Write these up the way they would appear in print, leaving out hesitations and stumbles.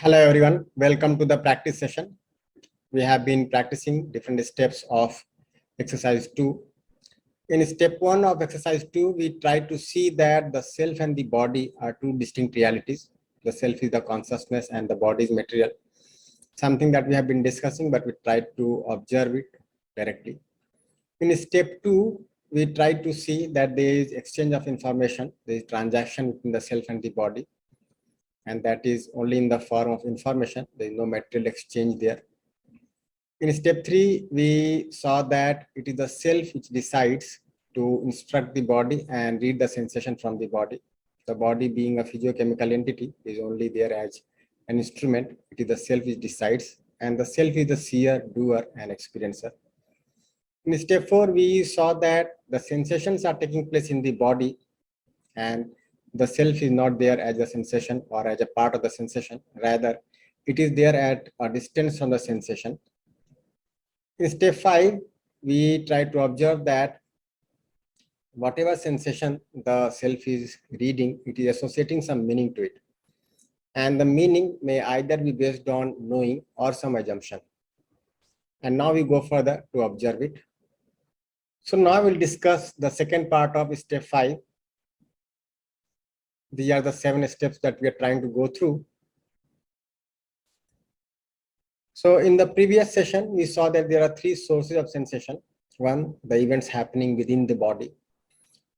Hello everyone, welcome to the practice session. We have been practicing different steps of exercise 2. In step 1 of exercise 2, we try to see that the self and the body are two distinct realities. The self is the consciousness and the body is material. Something that we have been discussing, but we try to observe it directly. In step 2, we try to see that there is exchange of information, there is transaction between the self and the body, and that is only in the form of information. There is no material exchange there. In step 3, we saw that it is the self which decides to instruct the body and read the sensation from the body. The body, being a physiochemical entity, is only there as an instrument. It is the self which decides, and the self is the seer, doer, and experiencer. In step 4, we saw that the sensations are taking place in the body, and the self is not there as a sensation or as a part of the sensation. Rather, it is there at a distance from the sensation. In step 5, we try to observe that whatever sensation the self is reading, it is associating some meaning to it. And the meaning may either be based on knowing or some assumption. And now we go further to observe it. So now we'll discuss the second part of step 5. These are the 7 steps that we are trying to go through. So in the previous session, we saw that there are 3 sources of sensation. 1, the events happening within the body.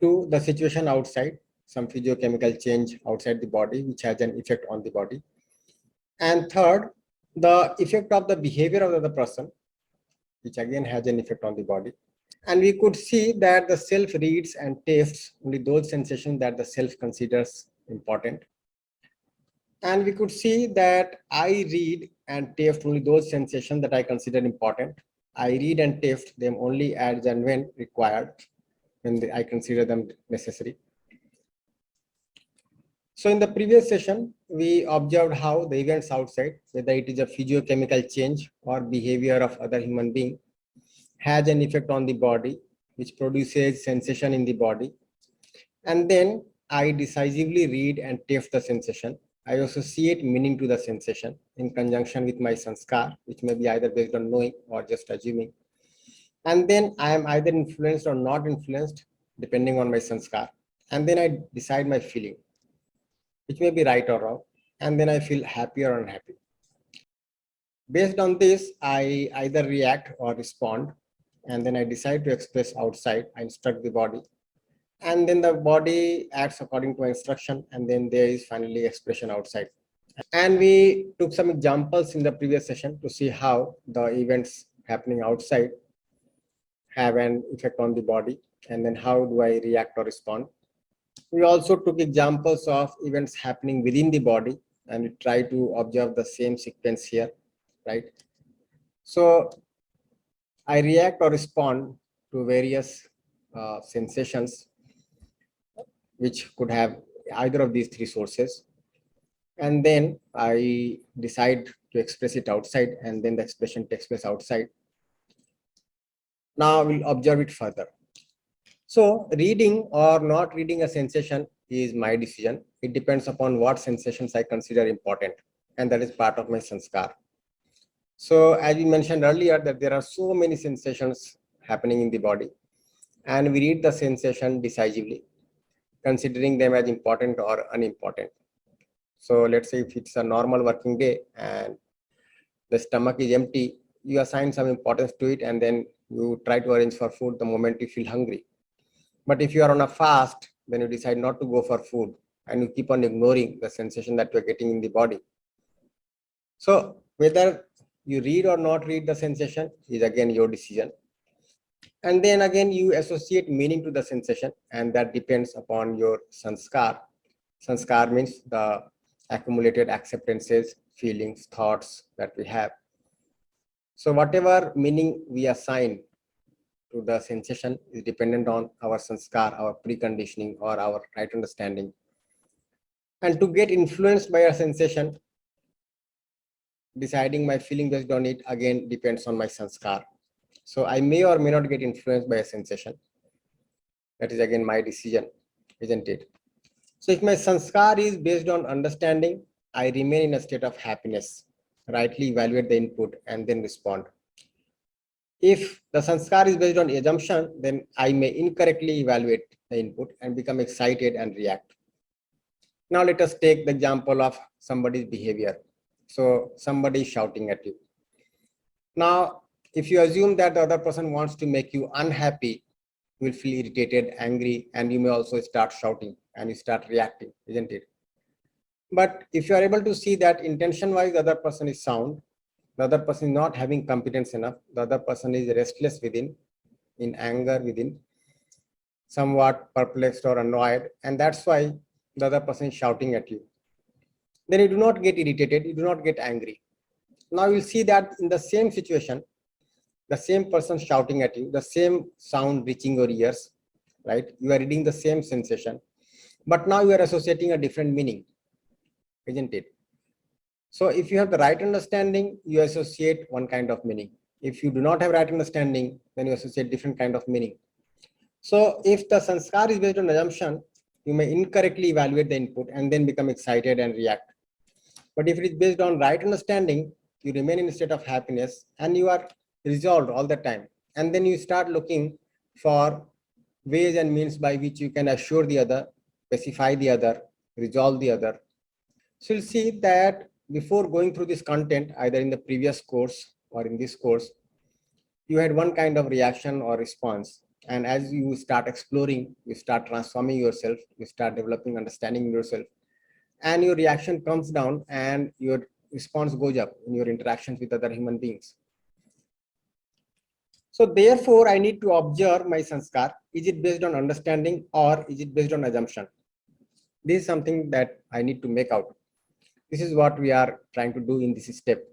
2, the situation outside, some physiochemical change outside the body, which has an effect on the body. And 3rd, the effect of the behavior of the other person, which again has an effect on the body. And we could see that the self reads and tastes only those sensations that the self considers important. And we could see that I read and taste only those sensations that I consider important. I read and taste them only as and when required, when I consider them necessary. So in the previous session, we observed how the events outside, whether it is a physiochemical change or behavior of other human being, has an effect on the body, which produces sensation in the body. And then I decisively read and taste the sensation. I associate meaning to the sensation in conjunction with my sanskar, which may be either based on knowing or just assuming. And then I am either influenced or not influenced, depending on my sanskar. And then I decide my feeling, which may be right or wrong. And then I feel happy or unhappy. Based on this, I either react or respond. And then I decide to express outside. I instruct the body. And then the body acts according to instruction. And then there is finally expression outside. And we took some examples in the previous session to see how the events happening outside have an effect on the body, and then how do I react or respond. We also took examples of events happening within the body, and we try to observe the same sequence here, right? So I react or respond to various sensations, which could have either of these 3 sources. And then I decide to express it outside, and then the expression takes place outside. Now we'll observe it further. So reading or not reading a sensation is my decision. It depends upon what sensations I consider important, and that is part of my sanskar. So as we mentioned earlier, that there are so many sensations happening in the body, and we read the sensation decisively, considering them as important or unimportant. So let's say if it's a normal working day and the stomach is empty, you assign some importance to it, and then you try to arrange for food the moment you feel hungry. But if you are on a fast, then you decide not to go for food, and you keep on ignoring the sensation that you're getting in the body. So whether you read or not read the sensation is again your decision. And then again, you associate meaning to the sensation, and that depends upon your sanskar. Sanskar means the accumulated acceptances, feelings, thoughts that we have. So whatever meaning we assign to the sensation is dependent on our sanskar, our preconditioning, or our right understanding. And to get influenced by a sensation, deciding my feeling based on it again depends on my sanskar. So I may or may not get influenced by a sensation. That is again my decision, isn't it? So if my sanskar is based on understanding, I remain in a state of happiness, rightly evaluate the input and then respond. If the sanskar is based on assumption, then I may incorrectly evaluate the input and become excited and react. Now let us take the example of somebody's behavior. So somebody is shouting at you. Now, if you assume that the other person wants to make you unhappy, you will feel irritated, angry, and you may also start shouting and you start reacting, isn't it? But if you are able to see that intention-wise the other person is sound, the other person is not having competence enough, the other person is restless within, in anger within, somewhat perplexed or annoyed, and that's why the other person is shouting at you. Then you do not get irritated, you do not get angry. Now you'll see that in the same situation, the same person shouting at you, the same sound reaching your ears, right? You are reading the same sensation, but now you are associating a different meaning, isn't it? So if you have the right understanding, you associate one kind of meaning. If you do not have right understanding, then you associate different kind of meaning. So if the sanskar is based on assumption, you may incorrectly evaluate the input and then become excited and react. But if it is based on right understanding, you remain in a state of happiness and you are resolved all the time. And then you start looking for ways and means by which you can assure the other, specify the other, resolve the other. So you'll see that before going through this content, either in the previous course or in this course, you had one kind of reaction or response. And as you start exploring, you start transforming yourself, you start developing understanding yourself, and your reaction comes down and your response goes up in your interactions with other human beings. So therefore, I need to observe my sanskar. Is it based on understanding or is it based on assumption? This is something that I need to make out. This is what we are trying to do in this step.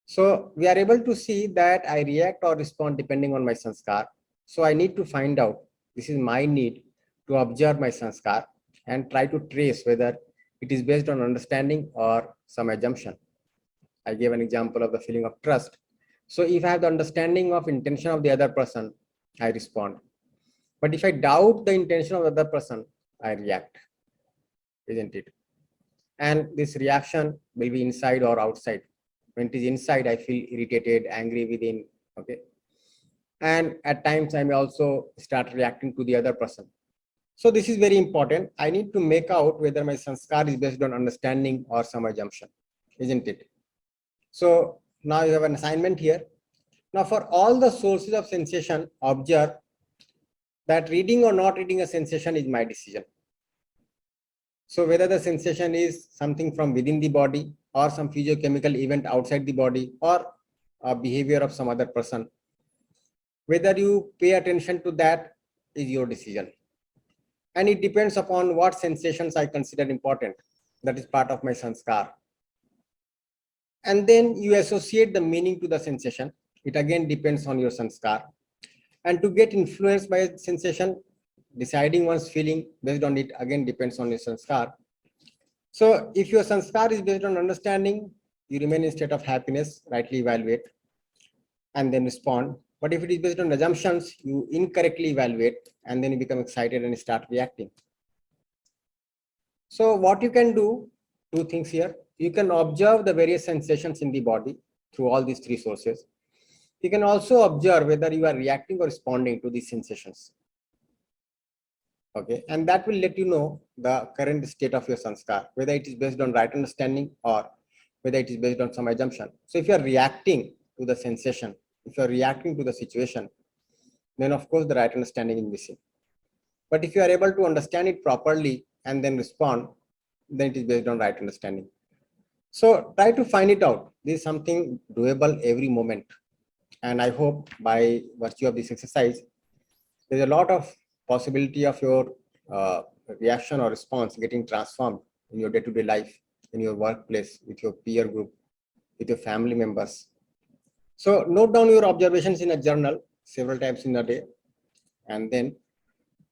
So we are able to see that I react or respond depending on my sanskar. So I need to find out, this is my need to observe my sanskar and try to trace whether it is based on understanding or some assumption. I gave an example of the feeling of trust. So if I have the understanding of intention of the other person, I respond. But if I doubt the intention of the other person, I react, isn't it? And this reaction will be inside or outside. When it is inside, I feel irritated, angry within, okay? And at times I may also start reacting to the other person. So this is very important. I need to make out whether my sanskar is based on understanding or some assumption, isn't it? So now you have an assignment here. Now for all the sources of sensation, observe that reading or not reading a sensation is my decision. So whether the sensation is something from within the body or some physiochemical event outside the body or a behavior of some other person, whether you pay attention to that is your decision. And it depends upon what sensations I consider important. That is part of my sanskar. And then you associate the meaning to the sensation. It again depends on your sanskar. And to get influenced by a sensation, deciding one's feeling based on it again depends on your sanskar. So if your sanskar is based on understanding, you remain in state of happiness, rightly evaluate, and then respond. But if it is based on assumptions, you incorrectly evaluate, and then you become excited and start reacting. So what you can do, two things here. You can observe the various sensations in the body through all these three sources. You can also observe whether you are reacting or responding to these sensations. Okay, and that will let you know the current state of your sanskar, whether it is based on right understanding or whether it is based on some assumption. So if you are reacting to the sensation, if you are reacting to the situation, then of course the right understanding is missing. But if you are able to understand it properly and then respond, then it is based on right understanding. So try to find it out. This is something doable every moment. And I hope by virtue of this exercise, there's a lot of possibility of your reaction or response getting transformed in your day-to-day life, in your workplace, with your peer group, with your family members. So note down your observations in a journal several times in a day, and then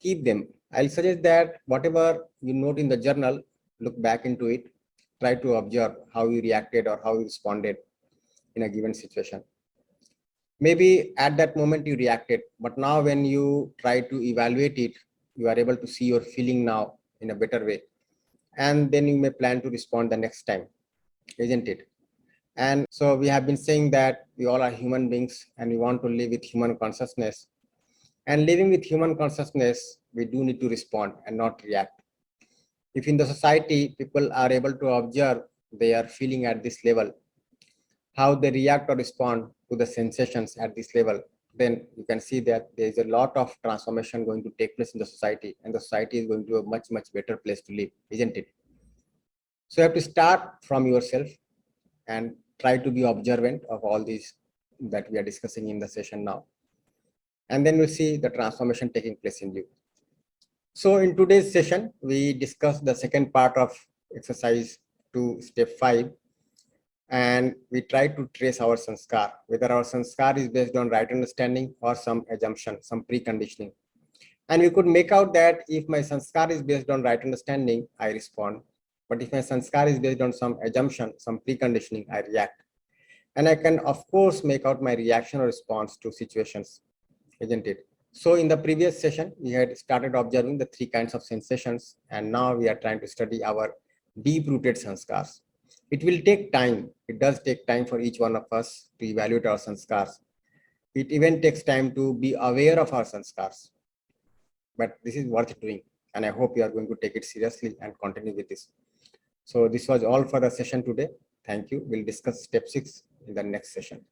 keep them. I'll suggest that whatever you note in the journal, look back into it, try to observe how you reacted or how you responded in a given situation. Maybe at that moment you reacted, but now when you try to evaluate it, you are able to see your feeling now in a better way. and then you may plan to respond the next time, isn't it? And so we have been saying that we all are human beings and we want to live with human consciousness. And living with human consciousness, we do need to respond and not react. If in the society, people are able to observe their feeling at this level, how they react or respond to the sensations at this level, then you can see that there is a lot of transformation going to take place in the society, and the society is going to a much, much better place to live, isn't it? So you have to start from yourself and try to be observant of all these that we are discussing in the session now. And then we'll see the transformation taking place in you. So in today's session, we discussed the second part of exercise 2, step 5, and we try to trace our sanskar, whether our sanskar is based on right understanding or some assumption, some preconditioning. And we could make out that if my sanskar is based on right understanding, I respond. But if my sanskar is based on some assumption, some preconditioning, I react. And I can, of course, make out my reaction or response to situations, isn't it? So in the previous session, we had started observing the 3 kinds of sensations, and now we are trying to study our deep-rooted sanskars. It will take time. It does take time for each one of us to evaluate our sanskars. It even takes time to be aware of our sanskars. But this is worth doing, and I hope you are going to take it seriously and continue with this. So this was all for the session today. Thank you. We'll discuss step 6 in the next session.